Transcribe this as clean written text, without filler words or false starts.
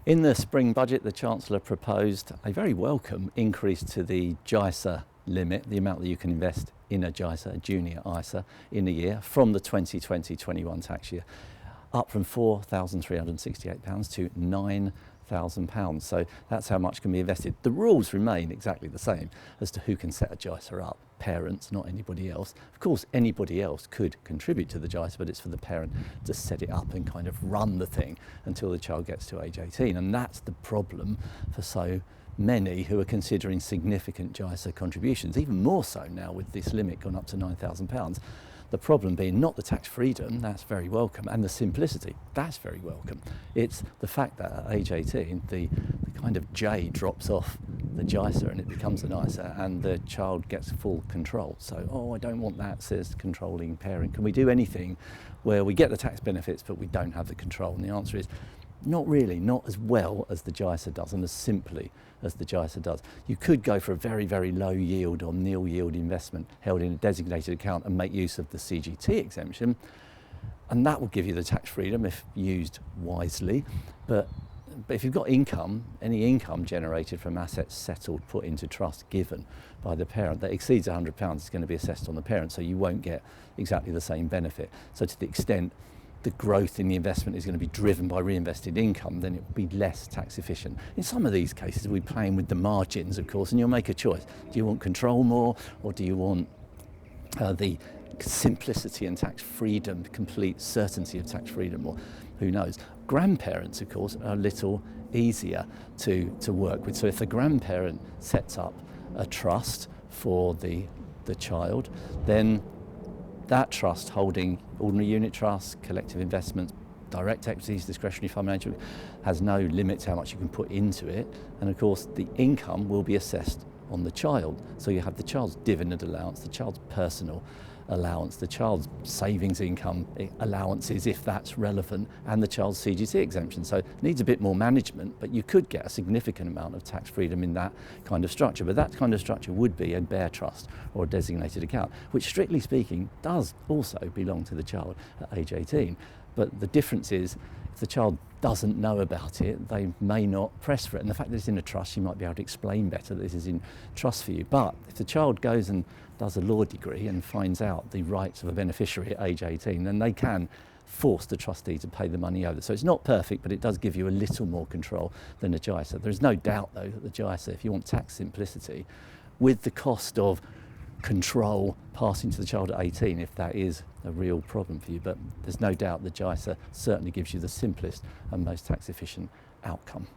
In the spring budget, the Chancellor proposed a very welcome increase to the JISA limit, the amount that you can invest in a JISA, a junior ISA, in a year from the 2020-21 tax year, up from £4,368 to £9,000. So that's how much can be invested. The rules remain exactly the same as to who can set a JISA up. Parents, not anybody else. Of course, anybody else could contribute to the JISA, but it's for the parent to set it up and kind of run the thing until the child gets to age 18. And that's the problem for so many who are considering significant JISA contributions, even more so now with this limit gone up to £9,000. The problem being not the tax freedom, that's very welcome, and the simplicity, that's very welcome. It's the fact that at age 18, the kind of J drops off the JISA and it becomes an ISA and the child gets full control. So, oh, I don't want that, says the controlling parent. Can we do anything where we get the tax benefits but we don't have the control? And the answer is, not really, not as well as the JISA does and as simply as the JISA does. You could go for a very, very low yield or nil yield investment held in a designated account and make use of the CGT exemption, and that will give you the tax freedom if used wisely. But if you've got income, any income generated from assets settled, put into trust, given by the parent that exceeds £100 is going to be assessed on the parent, so you won't get exactly the same benefit. So to the extent the growth in the investment is going to be driven by reinvested income, then it will be less tax efficient. In some of these cases, we're playing with the margins, of course, and you'll make a choice. Do you want control more, or do you want the simplicity and tax freedom, the complete certainty of tax freedom, or who knows? Grandparents, of course, are a little easier to work with. So if the grandparent sets up a trust for the child, then that trust holding ordinary unit trusts, collective investments, direct equities, discretionary fund management, has no limit to how much you can put into it. And of course, the income will be assessed on the child. So you have the child's dividend allowance, the child's personal allowance, the child's savings income allowances, if that's relevant, and the child's CGT exemption. So it needs a bit more management, but you could get a significant amount of tax freedom in that kind of structure. But that kind of structure would be a bare trust or a designated account, which strictly speaking does also belong to the child at age 18. But the difference is, if the child doesn't know about it, they may not press for it. And the fact that it's in a trust, you might be able to explain better that this is in trust for you. But if the child goes and does a law degree and finds out the rights of a beneficiary at age 18, then they can force the trustee to pay the money over. So it's not perfect, but it does give you a little more control than the JISA. There's no doubt, though, that the JISA, if you want tax simplicity, with the cost of control passing to the child at 18, if that is a real problem for you, but there's no doubt the JISA certainly gives you the simplest and most tax efficient outcome.